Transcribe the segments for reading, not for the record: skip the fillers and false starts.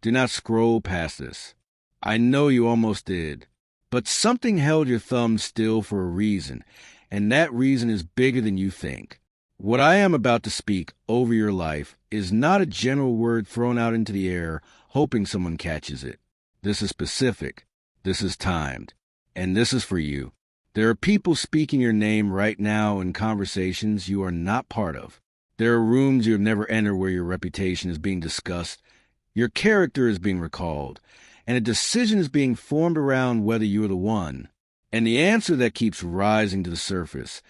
Do not scroll past this. I know you almost did. But something held your thumb still for a reason, and that reason is bigger than you think. What I am about to speak over your life is not a general word thrown out into the air, hoping someone catches it. This is specific. This is timed. And this is for you. There are people speaking your name right now in conversations you are not part of. There are rooms you have never entered where your reputation is being discussed, your character is being recalled, and a decision is being formed around whether you are the one. And the answer that keeps rising to the surface,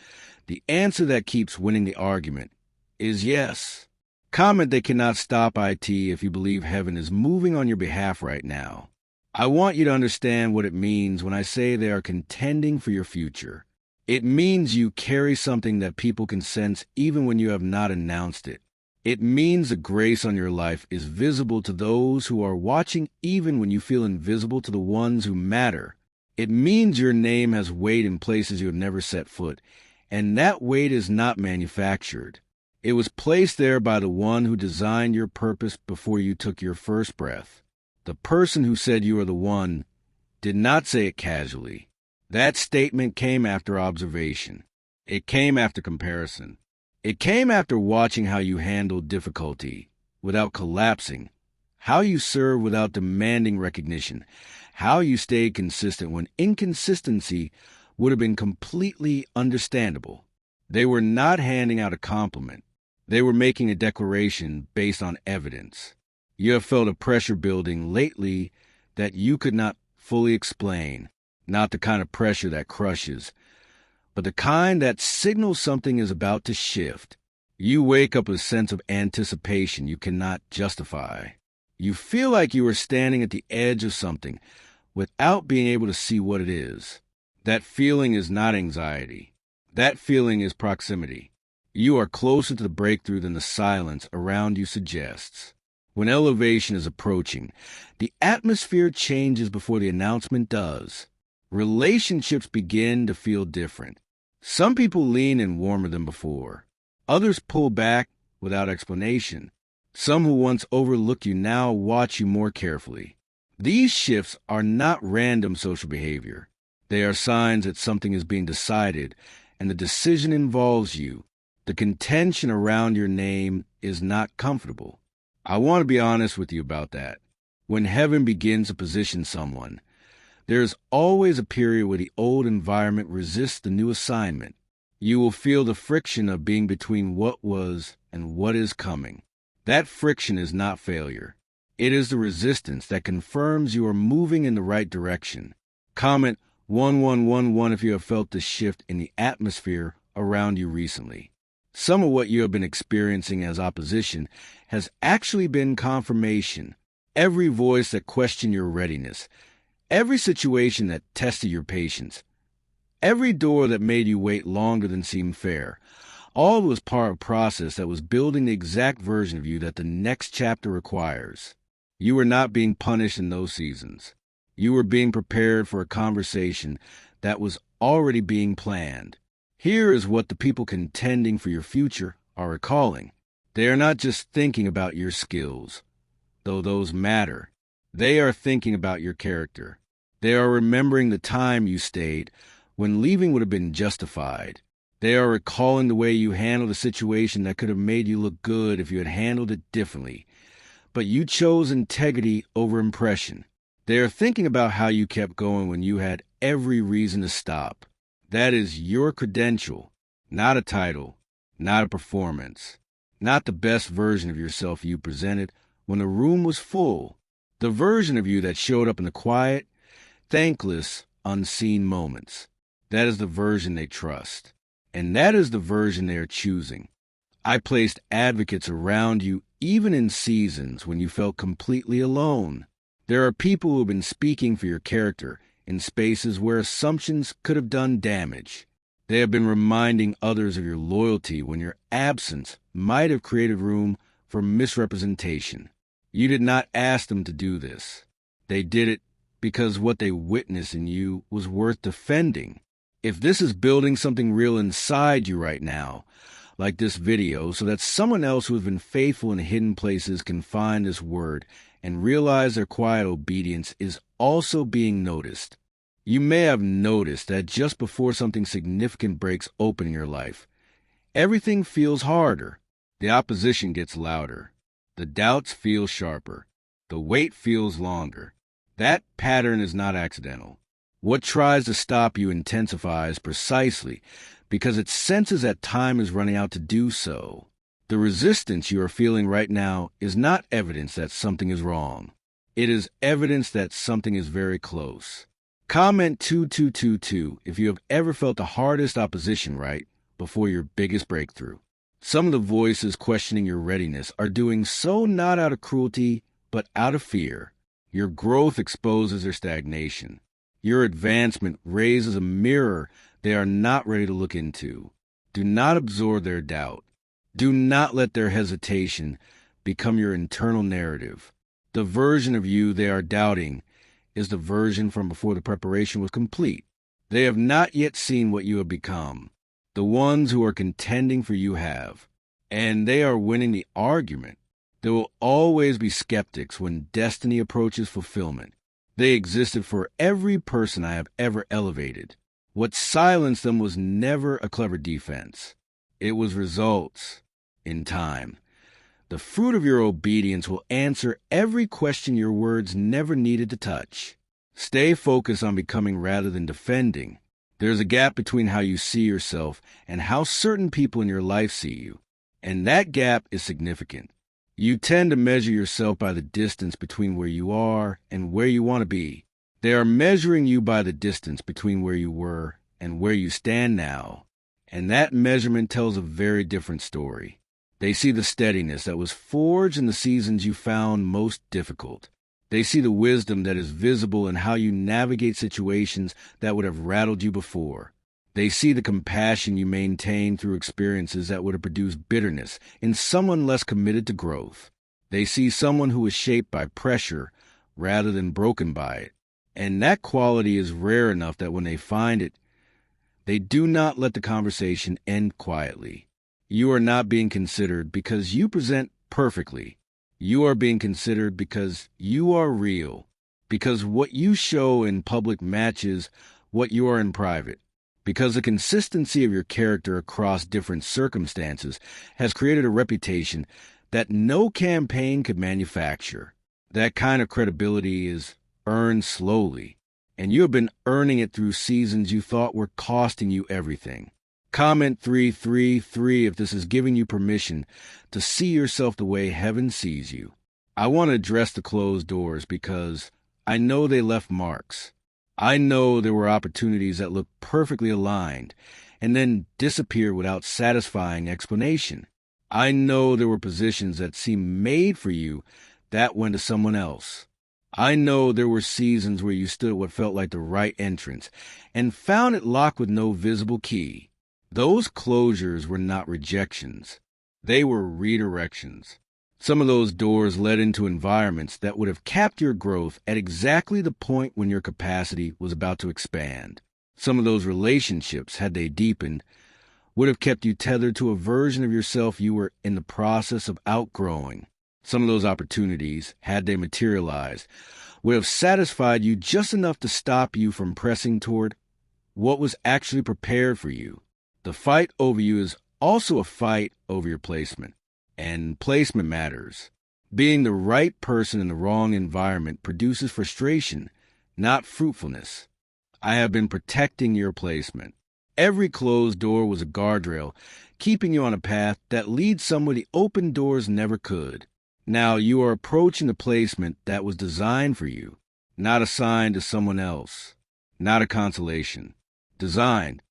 the answer that keeps winning the argument, is yes. Comment they cannot stop IT if you believe heaven is moving on your behalf right now. I want you to understand what it means when I say they are contending for your future. It means you carry something that people can sense even when you have not announced it. It means the grace on your life is visible to those who are watching even when you feel invisible to the ones who matter. It means your name has weight in places you have never set foot, and that weight is not manufactured. It was placed there by the one who designed your purpose before you took your first breath. The person who said you are the one did not say it casually. That statement came after observation. It came after comparison. It came after watching how you handled difficulty without collapsing, how you served without demanding recognition, how you stayed consistent when inconsistency would have been completely understandable. They were not handing out a compliment. They were making a declaration based on evidence. You have felt a pressure building lately that you could not fully explain, not the kind of pressure that crushes, but the kind that signals something is about to shift. You wake up with a sense of anticipation you cannot justify. You feel like you are standing at the edge of something without being able to see what it is. That feeling is not anxiety. That feeling is proximity. You are closer to the breakthrough than the silence around you suggests. When elevation is approaching, the atmosphere changes before the announcement does. Relationships begin to feel different. Some people lean in warmer than before. Others pull back without explanation. Some who once overlooked you now watch you more carefully. These shifts are not random social behavior. They are signs that something is being decided, and the decision involves you. The contention around your name is not comfortable. I want to be honest with you about that. When heaven begins to position someone, there is always a period where the old environment resists the new assignment. You will feel the friction of being between what was and what is coming. That friction is not failure. It is the resistance that confirms you are moving in the right direction. Comment 1111 if you have felt the shift in the atmosphere around you recently. Some of what you have been experiencing as opposition has actually been confirmation. Every voice that questioned your readiness, every situation that tested your patience, every door that made you wait longer than seemed fair, all was part of a process that was building the exact version of you that the next chapter requires. You were not being punished in those seasons. You were being prepared for a conversation that was already being planned. Here is what the people contending for your future are recalling. They are not just thinking about your skills, though those matter. They are thinking about your character. They are remembering the time you stayed when leaving would have been justified. They are recalling the way you handled a situation that could have made you look good if you had handled it differently. But you chose integrity over impression. They are thinking about how you kept going when you had every reason to stop. That is your credential, not a title, not a performance, not the best version of yourself you presented when the room was full. The version of you that showed up in the quiet, thankless, unseen moments. That is the version they trust. And that is the version they are choosing. I placed advocates around you even in seasons when you felt completely alone. There are people who have been speaking for your character in spaces where assumptions could have done damage. They have been reminding others of your loyalty when your absence might have created room for misrepresentation. You did not ask them to do this. They did it because what they witnessed in you was worth defending. If this is building something real inside you right now, like this video, so that someone else who has been faithful in hidden places can find this word and realize their quiet obedience is also being noticed. You may have noticed that just before something significant breaks open in your life, everything feels harder. The opposition gets louder. The doubts feel sharper. The wait feels longer. That pattern is not accidental. What tries to stop you intensifies precisely because it senses that time is running out to do so. The resistance you are feeling right now is not evidence that something is wrong. It is evidence that something is very close. Comment 2222 if you have ever felt the hardest opposition right before your biggest breakthrough. Some of the voices questioning your readiness are doing so not out of cruelty, but out of fear. Your growth exposes their stagnation. Your advancement raises a mirror they are not ready to look into. Do not absorb their doubt. Do not let their hesitation become your internal narrative. The version of you they are doubting is the version from before the preparation was complete. They have not yet seen what you have become. The ones who are contending for you have, and they are winning the argument. There will always be skeptics when destiny approaches fulfillment. They existed for every person I have ever elevated. What silenced them was never a clever defense. It was results in time. The fruit of your obedience will answer every question your words never needed to touch. Stay focused on becoming rather than defending. There's a gap between how you see yourself and how certain people in your life see you, and that gap is significant. You tend to measure yourself by the distance between where you are and where you want to be. They are measuring you by the distance between where you were and where you stand now, and that measurement tells a very different story. They see the steadiness that was forged in the seasons you found most difficult. They see the wisdom that is visible in how you navigate situations that would have rattled you before. They see the compassion you maintain through experiences that would have produced bitterness in someone less committed to growth. They see someone who is shaped by pressure rather than broken by it. And that quality is rare enough that when they find it, they do not let the conversation end quietly. You are not being considered because you present perfectly. You are being considered because you are real, because what you show in public matches what you are in private, because the consistency of your character across different circumstances has created a reputation that no campaign could manufacture. That kind of credibility is earned slowly, and you have been earning it through seasons you thought were costing you everything. Comment 333 if this is giving you permission to see yourself the way heaven sees you. I want to address the closed doors because I know they left marks. I know there were opportunities that looked perfectly aligned and then disappeared without satisfying explanation. I know there were positions that seemed made for you that went to someone else. I know there were seasons where you stood at what felt like the right entrance and found it locked with no visible key. Those closures were not rejections. They were redirections. Some of those doors led into environments that would have capped your growth at exactly the point when your capacity was about to expand. Some of those relationships, had they deepened, would have kept you tethered to a version of yourself you were in the process of outgrowing. Some of those opportunities, had they materialized, would have satisfied you just enough to stop you from pressing toward what was actually prepared for you. The fight over you is also a fight over your placement, and placement matters. Being the right person in the wrong environment produces frustration, not fruitfulness. I have been protecting your placement. Every closed door was a guardrail, keeping you on a path that leads somewhere the open doors never could. Now you are approaching the placement that was designed for you, not assigned to someone else, not a consolation. Designed.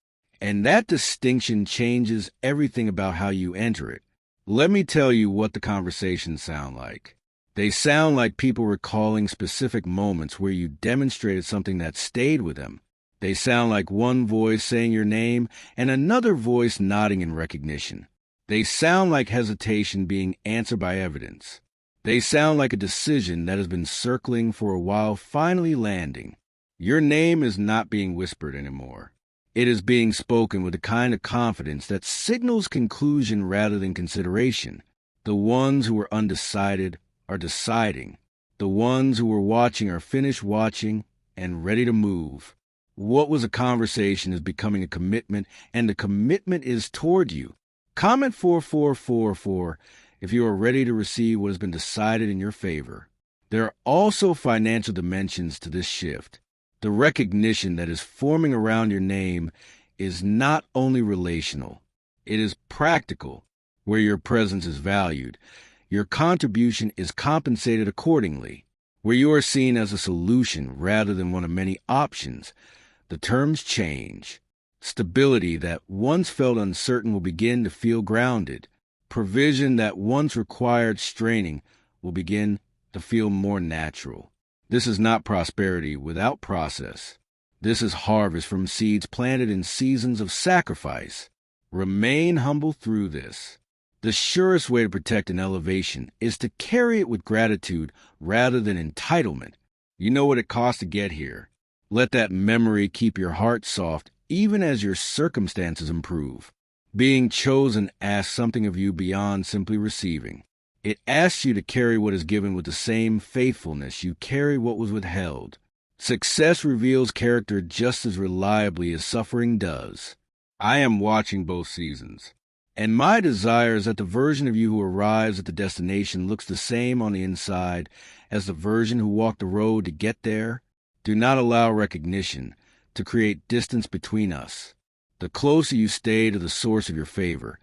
And that distinction changes everything about how you enter it. Let me tell you what the conversations sound like. They sound like people recalling specific moments where you demonstrated something that stayed with them. They sound like one voice saying your name and another voice nodding in recognition. They sound like hesitation being answered by evidence. They sound like a decision that has been circling for a while finally landing. Your name is not being whispered anymore. It is being spoken with a kind of confidence that signals conclusion rather than consideration. The ones who are undecided are deciding. The ones who were watching are finished watching and ready to move. What was a conversation is becoming a commitment, and the commitment is toward you. Comment 4444 if you are ready to receive what has been decided in your favor. There are also financial dimensions to this shift. The recognition that is forming around your name is not only relational, it is practical, where your presence is valued. Your contribution is compensated accordingly, where you are seen as a solution rather than one of many options. The terms change. Stability that once felt uncertain will begin to feel grounded. Provision that once required straining will begin to feel more natural. This is not prosperity without process. This is harvest from seeds planted in seasons of sacrifice. Remain humble through this. The surest way to protect an elevation is to carry it with gratitude rather than entitlement. You know what it costs to get here. Let that memory keep your heart soft even as your circumstances improve. Being chosen asks something of you beyond simply receiving. It asks you to carry what is given with the same faithfulness you carry what was withheld. Success reveals character just as reliably as suffering does. I am watching both seasons, and my desire is that the version of you who arrives at the destination looks the same on the inside as the version who walked the road to get there. Do not allow recognition to create distance between us. The closer you stay to the source of your favor,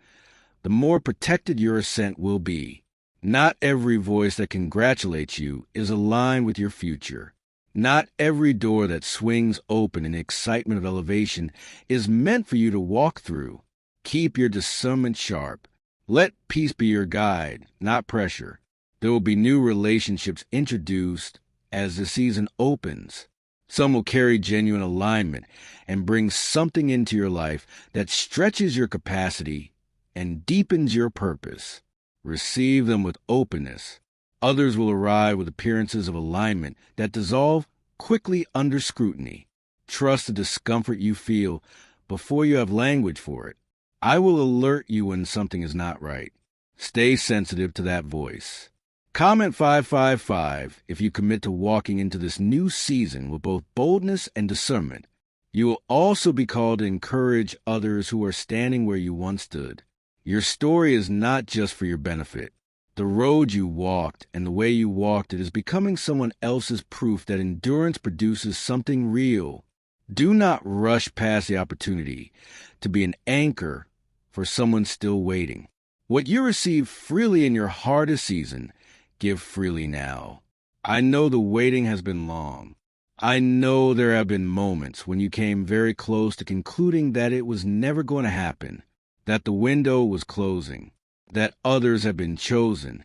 the more protected your ascent will be. Not every voice that congratulates you is aligned with your future. Not every door that swings open in the excitement of elevation is meant for you to walk through. Keep your discernment sharp. Let peace be your guide, not pressure. There will be new relationships introduced as the season opens. Some will carry genuine alignment and bring something into your life that stretches your capacity and deepens your purpose. Receive them with openness. Others will arrive with appearances of alignment that dissolve quickly under scrutiny. Trust the discomfort you feel before you have language for it. I will alert you when something is not right. Stay sensitive to that voice. Comment 555 if you commit to walking into this new season with both boldness and discernment. You will also be called to encourage others who are standing where you once stood. Your story is not just for your benefit. The road you walked and the way you walked it is becoming someone else's proof that endurance produces something real. Do not rush past the opportunity to be an anchor for someone still waiting. What you receive freely in your hardest season, give freely now. I know the waiting has been long. I know there have been moments when you came very close to concluding that it was never going to happen, that the window was closing, that others have been chosen,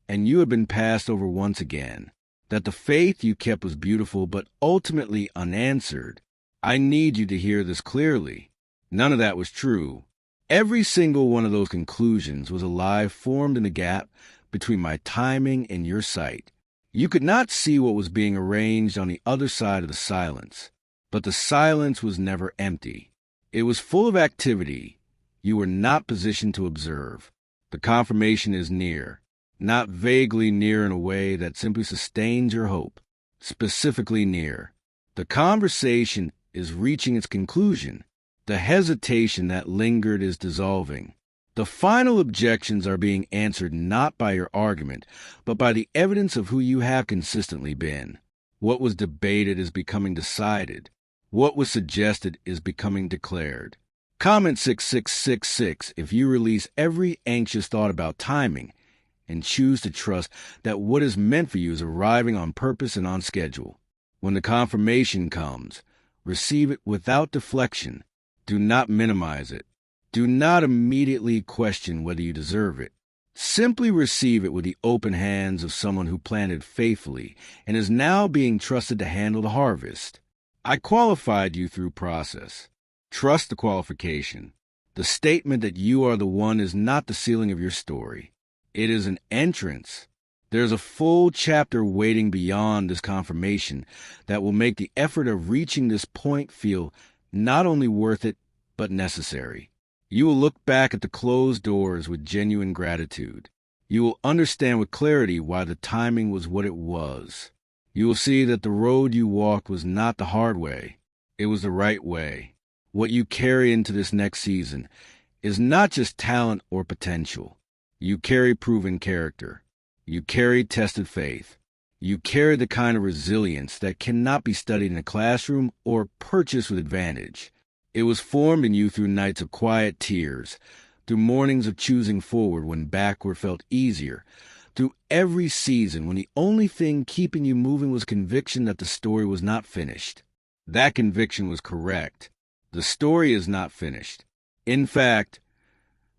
and you have been passed over once again, that the faith you kept was beautiful but ultimately unanswered. I need you to hear this clearly. None of that was true. Every single one of those conclusions was a lie formed in the gap between my timing and your sight. You could not see what was being arranged on the other side of the silence, but the silence was never empty. It was full of activity you were not positioned to observe. The confirmation is near, not vaguely near in a way that simply sustains your hope, specifically near. The conversation is reaching its conclusion. The hesitation that lingered is dissolving. The final objections are being answered not by your argument, but by the evidence of who you have consistently been. What was debated is becoming decided. What was suggested is becoming declared. Comment 6666 if you release every anxious thought about timing and choose to trust that what is meant for you is arriving on purpose and on schedule. When the confirmation comes, receive it without deflection. Do not minimize it. Do not immediately question whether you deserve it. Simply receive it with the open hands of someone who planted faithfully and is now being trusted to handle the harvest. I qualified you through process. Trust the qualification. The statement that you are the one is not the ceiling of your story. It is an entrance. There's a full chapter waiting beyond this confirmation that will make the effort of reaching this point feel not only worth it, but necessary. You will look back at the closed doors with genuine gratitude. You will understand with clarity why the timing was what it was. You will see that the road you walked was not the hard way. It was the right way. What you carry into this next season is not just talent or potential. You carry proven character. You carry tested faith. You carry the kind of resilience that cannot be studied in a classroom or purchased with advantage. It was formed in you through nights of quiet tears, through mornings of choosing forward when backward felt easier, through every season when the only thing keeping you moving was conviction that the story was not finished. That conviction was correct. The story is not finished. In fact,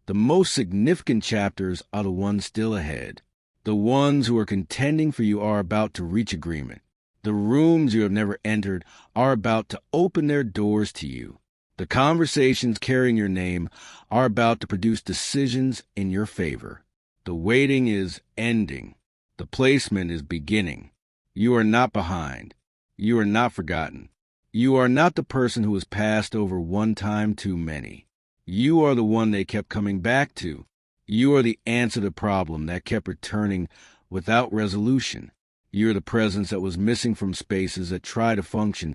the most significant chapters are the ones still ahead. The ones who are contending for you are about to reach agreement. The rooms you have never entered are about to open their doors to you. The conversations carrying your name are about to produce decisions in your favor. The waiting is ending. The placement is beginning. You are not behind. You are not forgotten. You are not the person who was passed over one time too many. You are the one they kept coming back to. You are the answer to the problem that kept returning without resolution. You are the presence that was missing from spaces that tried to function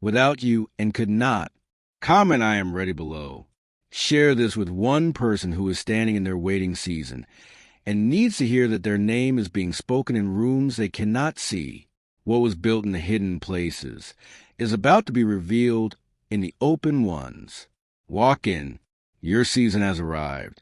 without you and could not. Comment "I am ready" below. Share this with one person who is standing in their waiting season and needs to hear that their name is being spoken in rooms they cannot see. What was built in the hidden places is about to be revealed in the open ones. Walk in. Your season has arrived.